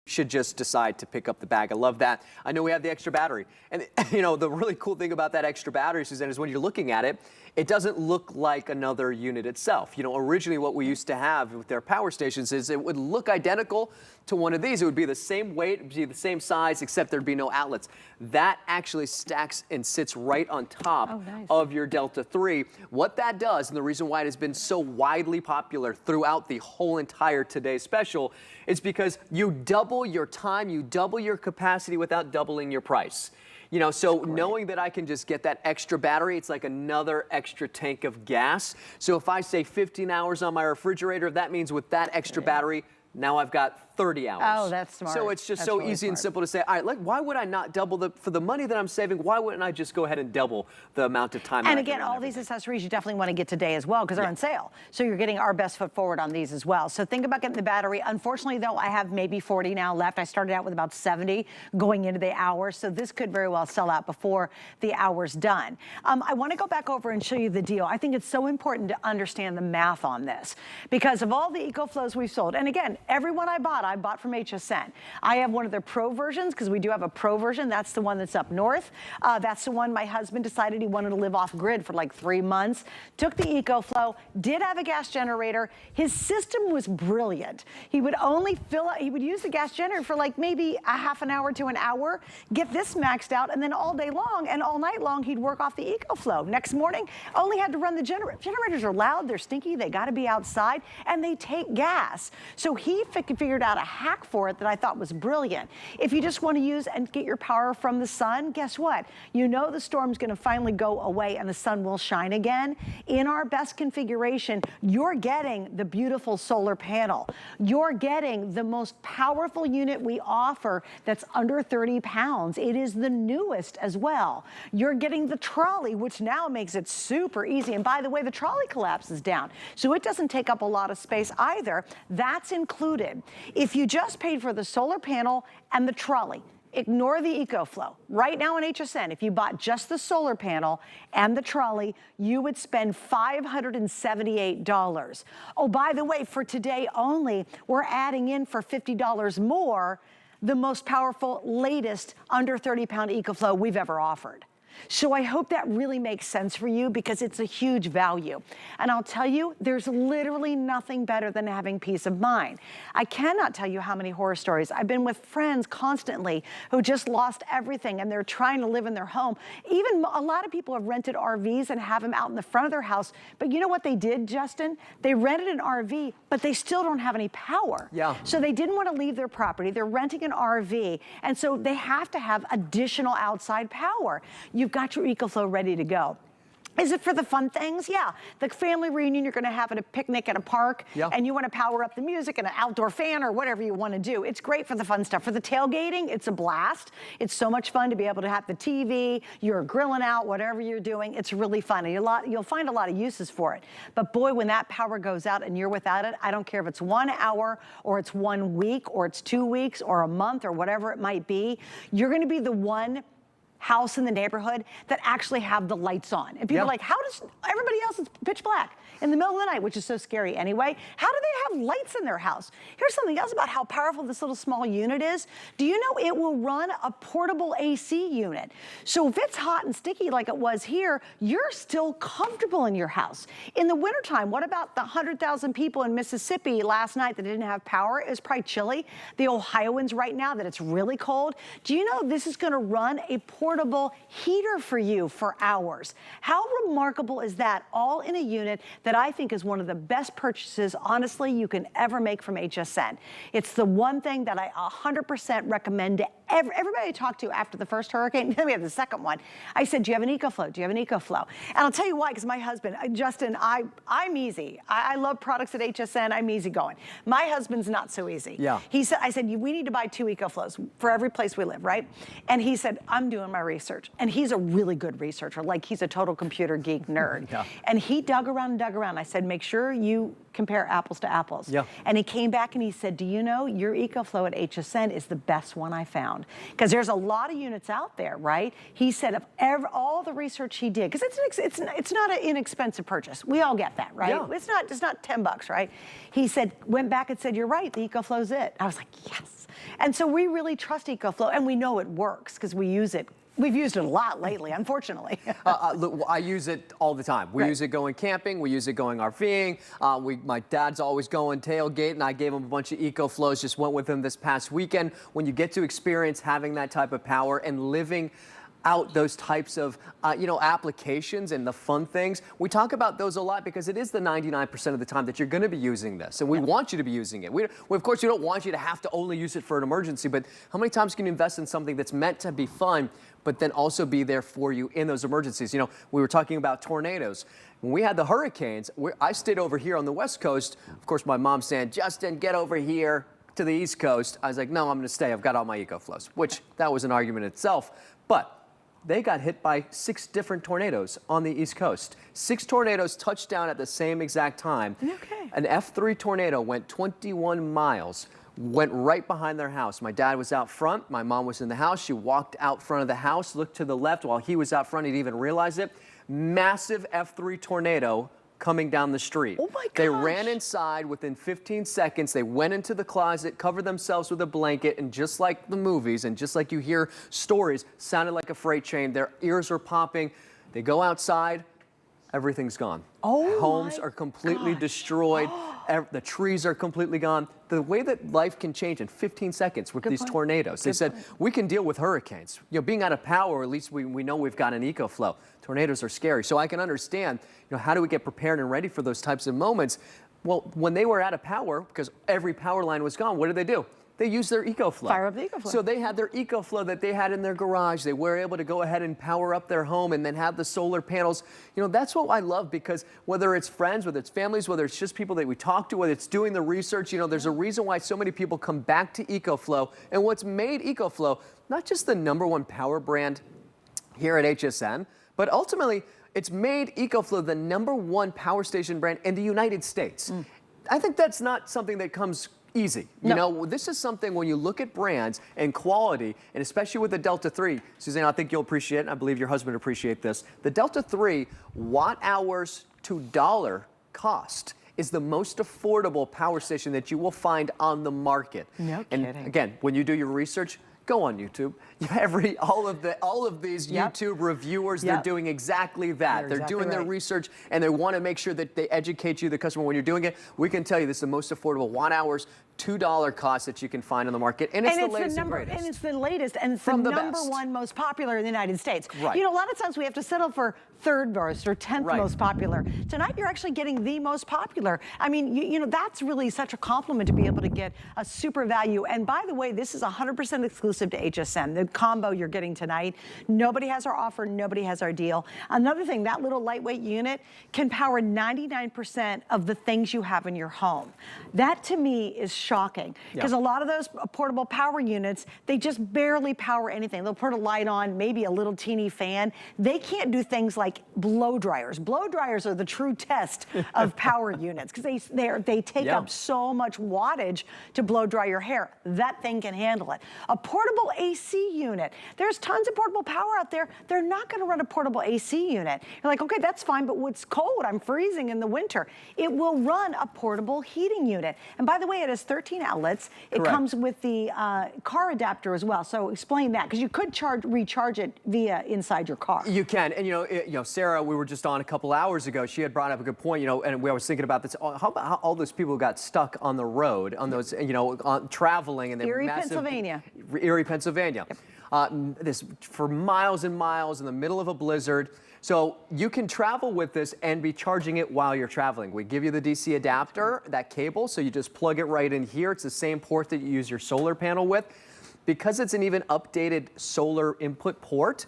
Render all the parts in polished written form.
should just decide to pick up the bag. I love that. I know we have the extra battery. And, you know, the really cool thing about that extra battery, Suzanne, is when you're looking at it, it doesn't look like another unit itself. You know, originally what we used to have with their power stations is it would look identical to one of these. It would be the same weight, it would be the same size, except there'd be no outlets. That actually stacks and sits right on top of your Delta 3. What that does, and the reason why it has been so widely popular throughout the whole entire today's special, is because you double your time, you double your capacity without doubling your price. You know, so knowing that I can just get that extra battery, it's like another extra tank of gas. So if I say 15 hours on my refrigerator, that means with that extra battery, now I've got 30 hours. Oh, that's smart. So it's just that's so really easy smart. and simple to say, all right, like, why would I not double for the money that I'm saving? Why wouldn't I just go ahead and double the amount of time? And again, all these accessories you definitely want to get today as well because they're on sale. So you're getting our best foot forward on these as well. So think about getting the battery. Unfortunately, though, I have maybe 40 now left. I started out with about 70 going into the hour. So this could very well sell out before the hour's done. I want to go back over and show you the deal. I think it's so important to understand the math on this because of all the EcoFlows we've sold. And again, every one I bought from HSN. I have one of their Pro versions because we do have a Pro version. That's the one that's up north. That's the one my husband decided he wanted to live off grid for like 3 months. Took the EcoFlow, did have a gas generator. His system was brilliant. He would only he would use the gas generator for like maybe a half an hour to an hour, get this maxed out, and then all day long and all night long he'd work off the EcoFlow. Next morning, only had to run the generator. Generators are loud, they're stinky, they gotta be outside, and they take gas. So he figured out a hack for it that I thought was brilliant. If you just want to use and get your power from the sun, guess what? You know the storm's going to finally go away and the sun will shine again. In our best configuration, you're getting the beautiful solar panel. You're getting the most powerful unit we offer that's under 30 pounds. It is the newest as well. You're getting the trolley, which now makes it super easy. And by the way, the trolley collapses down, so it doesn't take up a lot of space either. That's included. If you just paid for the solar panel and the trolley, ignore the EcoFlow. Right now in HSN, if you bought just the solar panel and the trolley, you would spend $578. Oh, by the way, for today only, we're adding in for $50 more the most powerful, latest under 30-pound EcoFlow we've ever offered. So I hope that really makes sense for you because it's a huge value. And I'll tell you, there's literally nothing better than having peace of mind. I cannot tell you how many horror stories. I've been with friends constantly who just lost everything and they're trying to live in their home. Even a lot of people have rented RVs and have them out in the front of their house. But you know what they did, Justin? They rented an RV, but they still don't have any power. Yeah. So they didn't want to leave their property. They're renting an RV. And so they have to have additional outside power. You've got your EcoFlow ready to go. Is it for the fun things? Yeah. The family reunion you're going to have at a picnic at a park, and you want to power up the music and an outdoor fan or whatever you want to do. It's great for the fun stuff. For the tailgating, it's a blast. It's so much fun to be able to have the TV, you're grilling out, whatever you're doing. It's really fun. And you'll find a lot of uses for it. But boy, when that power goes out and you're without it, I don't care if it's 1 hour or it's 1 week or it's 2 weeks or a month or whatever it might be, you're going to be the one house in the neighborhood that actually have the lights on. And people are like, how does everybody else, it's pitch black in the middle of the night, which is so scary anyway. How do they have lights in their house? Here's something else about how powerful this little small unit is. Do you know it will run a portable AC unit? So if it's hot and sticky like it was here, you're still comfortable in your house. In the wintertime, what about the 100,000 people in Mississippi last night that didn't have power? It was probably chilly. The Ohioans right now that it's really cold. Do you know this is gonna run a portable heater for you for hours? How remarkable is that? All in a unit that I think is one of the best purchases, honestly, you can ever make from HSN. It's the one thing that I 100% recommend to everybody I talked to after the first hurricane. Then we had the second one. I said, do you have an EcoFlow? Do you have an EcoFlow? And I'll tell you why, because my husband, Justin, I'm easy. I love products at HSN. I'm easygoing. My husband's not so easy. Yeah. He said, I said, we need to buy 2 EcoFlows for every place we live, right? And he said, I'm doing my research. And he's a really good researcher. Like, he's a total computer geek nerd. And he dug around and dug around. I said, make sure you compare apples to apples. Yeah. And he came back and he said, do you know your EcoFlow at HSN is the best one I found? Because there's a lot of units out there, right? He said of all the research he did, because it's not an inexpensive purchase. We all get that, right? Yeah. It's not 10 bucks, right? He said, went back and said, you're right, the EcoFlow's it. I was like, yes. And so we really trust EcoFlow, and we know it works because we use it. We've used it a lot lately, unfortunately. Look, I use it all the time. We use it going camping. We use it going RVing. My dad's always going tailgating. I gave him a bunch of EcoFlows, just went with him this past weekend. When you get to experience having that type of power and living out those types of applications and the fun things. We talk about those a lot because it is the 99% of the time that you're going to be using this, and we want you to be using it. We of course, we don't want you to have to only use it for an emergency, but how many times can you invest in something that's meant to be fun, but then also be there for you in those emergencies? You know, we were talking about tornadoes. When we had the hurricanes, I stayed over here on the West Coast. Of course, my mom saying, Justin, get over here to the East Coast. I was like, no, I'm going to stay. I've got all my EcoFlows, which that was an argument itself. But they got hit by 6 different tornadoes on the East Coast. 6 tornadoes touched down at the same exact time. Okay. An F3 tornado went 21 miles, went right behind their house. My dad was out front. My mom was in the house. She walked out front of the house, looked to the left while he was out front. He didn't even realize it. Massive F3 tornado coming down the street. Oh my gosh. They ran inside within 15 seconds. They went into the closet, covered themselves with a blanket, and just like the movies and just like you hear stories, sounded like a freight train. Their ears were popping. They go outside, everything's gone. Oh, homes are completely destroyed. The trees are completely gone. The way that life can change in 15 seconds with these tornadoes. They said, we can deal with hurricanes. You know, being out of power, at least we know we've got an EcoFlow. Tornadoes are scary. So I can understand, how do we get prepared and ready for those types of moments? Well, when they were out of power, because every power line was gone, what did they do? They used their EcoFlow. Fire up the EcoFlow. So they had their EcoFlow that they had in their garage. They were able to go ahead and power up their home and then have the solar panels. That's what I love, because whether it's friends, whether it's families, whether it's just people that we talk to, whether it's doing the research, there's a reason why so many people come back to EcoFlow. And what's made EcoFlow not just the #1 power brand here at HSN, but ultimately it's made EcoFlow the #1 power station brand in the United States. I think that's not something that comes easy. No. This is something when you look at brands and quality, and especially with the Delta 3, Suzanne, I think you'll appreciate it, and I believe your husband will appreciate this. The Delta 3 watt-hours to dollar cost is the most affordable power station that you will find on the market. No and kidding. Again, when you do your research, go on YouTube. All of these YouTube reviewers, they're doing exactly that. They're exactly doing their research, and they want to make sure that they educate you, the customer, when you're doing it. We can tell you this is the most affordable watt-hours, $2 cost that you can find on the market, and it's the latest and greatest. And it's the latest, and it's From the the best. #1 most popular in the United States. Right. A lot of times we have to settle for 3rd most or 10th Right. most popular. Tonight you're actually getting the most popular. I mean, that's really such a compliment to be able to get a super value. And by the way, this is 100% exclusive to HSN. The combo you're getting tonight, nobody has our offer, nobody has our deal. Another thing, that little lightweight unit can power 99% of the things you have in your home. That to me is shocking, because a lot of those portable power units, they just barely power anything. They'll put a light on, maybe a little teeny fan. They can't do things like blow dryers. Blow dryers are the true test of power units, because they take up so much wattage to blow dry your hair. That thing can handle it. A portable AC unit. There's tons of portable power out there. They're not going to run a portable AC unit. You're like, okay, that's fine, but it's cold. I'm freezing in the winter. It will run a portable heating unit. And by the way, it has 13 outlets. It comes with the car adapter as well. So explain that, because you could recharge it via inside your car. You can, and Sarah, we were just on a couple hours ago. She had brought up a good point, and we was thinking about this. How about all those people who got stuck on the road, on those, traveling, and they Erie, Pennsylvania. Erie, Pennsylvania. This for miles and miles in the middle of a blizzard. So you can travel with this and be charging it while you're traveling. We give you the DC adapter, that cable, so you just plug it right in here. It's the same port that you use your solar panel with. Because it's an even updated solar input port,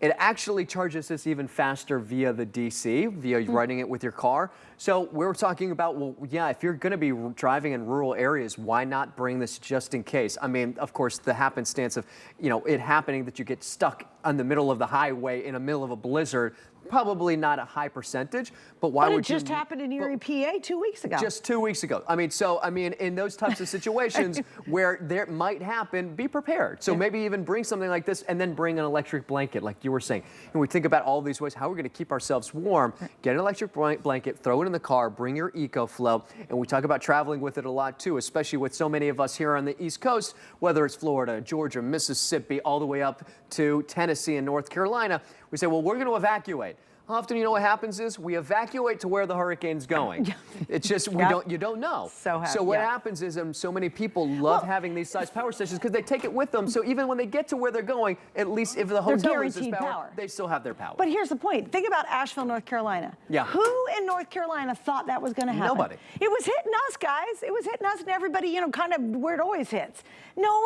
it actually charges this even faster via the DC, via running it with your car. So we're talking about, well, yeah, if you're going to be driving in rural areas, why not bring this just in case? I mean, of course, the happenstance of, it happening that you get stuck in the middle of the highway in the middle of a blizzard, Probably not a high percentage, but why But would it just happened in Erie, PA 2 weeks ago. Just 2 weeks ago. I mean, in those types of situations where there might happen, be prepared. So maybe even bring something like this and then bring an electric blanket, like you were saying. And we think about all these ways, how we're going to keep ourselves warm. Get an electric blanket, throw it in the car, bring your EcoFlow. And we talk about traveling with it a lot too, especially with so many of us here on the East Coast, whether it's Florida, Georgia, Mississippi, all the way up to Tennessee and North Carolina. We say, well, we're going to evacuate. Often, you know what happens is we evacuate to where the hurricane's going. It's just you don't know. So what happens is so many people love having these size power stations because they take it with them. So even when they get to where they're going, at least if the hotel loses power, they still have their power. But here's the point. Think about Asheville, North Carolina. Yeah. Who in North Carolina thought that was going to happen? Nobody. It was hitting us, guys. It was hitting us and everybody, you know, kind of where it always hits. No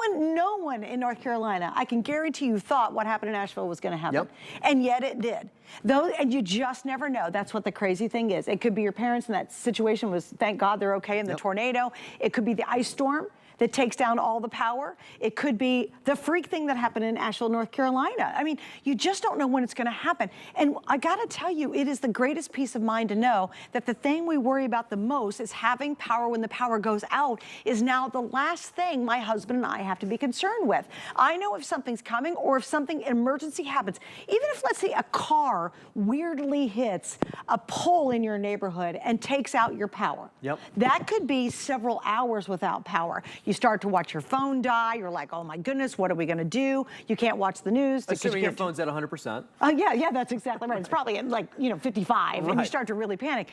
one in North Carolina, I can guarantee you, thought what happened in Asheville was going to happen. And yet it did. And you just never know. That's what the crazy thing is. It could be your parents in that situation was, thank God they're okay in the tornado. It could be the ice storm that takes down all the power. It could be the freak thing that happened in Asheville, North Carolina. I mean, you just don't know when it's going to happen. And I got to tell you, it is the greatest peace of mind to know that the thing we worry about the most is having power when the power goes out is now the last thing my husband and I have to be concerned with. I know if something's coming or if something emergency happens, even if, let's say, a car weirdly hits a pole in your neighborhood and takes out your power. That could be several hours without power. You start to watch your phone die. You're like, oh my goodness, what are we going to do? You can't watch the news. Assuming your phone's at 100%. Yeah, that's exactly right. It's probably at like, 55, and you start to really panic.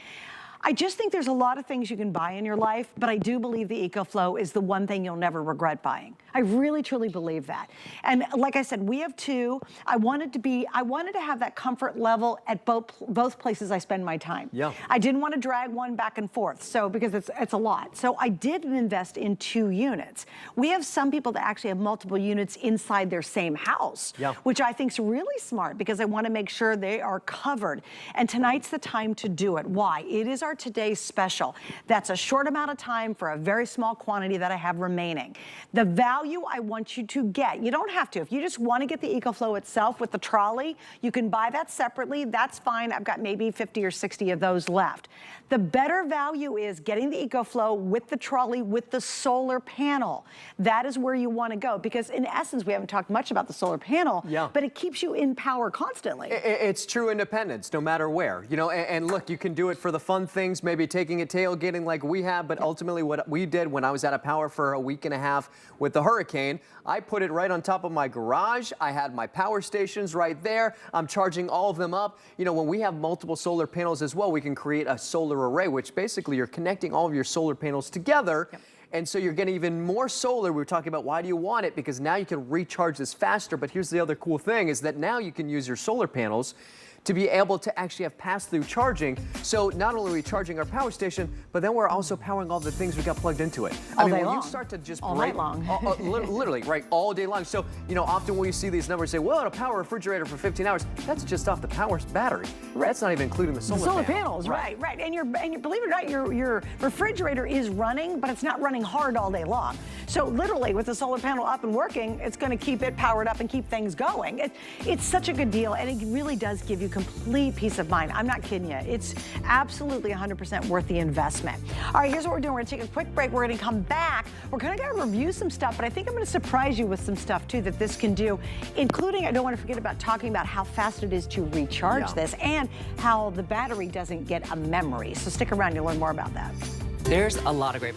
I just think there's a lot of things you can buy in your life, but I do believe the EcoFlow is the one thing you'll never regret buying. I really, truly believe that. And like I said, we have two. I wanted to have that comfort level at both places I spend my time. I didn't want to drag one back and forth, so because it's a lot. So I did invest in 2 units. We have some people that actually have multiple units inside their same house, which I think is really smart because I want to make sure they are covered. And tonight's the time to do it. Why? It is our today's special. That's a short amount of time for a very small quantity that I have remaining. The value I want you to get, you don't have to. If you just want to get the EcoFlow itself with the trolley, you can buy that separately. That's fine. I've got maybe 50 or 60 of those left. The better value is getting the EcoFlow with the trolley with the solar panel. That is where you want to go because in essence, we haven't talked much about the solar panel, but it keeps you in power constantly. It's true independence no matter where, you know, and look, you can do it for the fun things, maybe taking a tailgating like we have, but ultimately what we did when I was out of power for a week and a half with the hurricane, I put it right on top of my garage. I had my power stations right there. I'm charging all of them up. You know, when we have multiple solar panels as well, we can create a solar array, which basically you're connecting all of your solar panels together. And so you're getting even more solar. We were talking about why do you want it? Because now you can recharge this faster. But here's the other cool thing is that now you can use your solar panels to be able to actually have pass-through charging. So not only are we charging our power station, but then we're also powering all the things we got plugged into it. All I mean, day when long. you start to just all night long. literally, right, all day long. So, you know, often when you see these numbers say, well, it'll power a refrigerator for 15 hours, that's just off the power battery. That's not even including the solar panels. Right. And believe it or not, your refrigerator is running, but it's not running hard all day long. So literally, with the solar panel up and working, it's going to keep it powered up and keep things going. It's such a good deal, and it really does give you complete peace of mind. I'm not kidding you. It's absolutely 100% worth the investment. All right, here's what we're doing. We're going to take a quick break. We're going to come back. We're going to review some stuff, but I think I'm going to surprise you with some stuff, too, that this can do, including, I don't want to forget about talking about how fast it is to recharge this and how the battery doesn't get a memory. So stick around. You'll learn more about that. There's a lot of great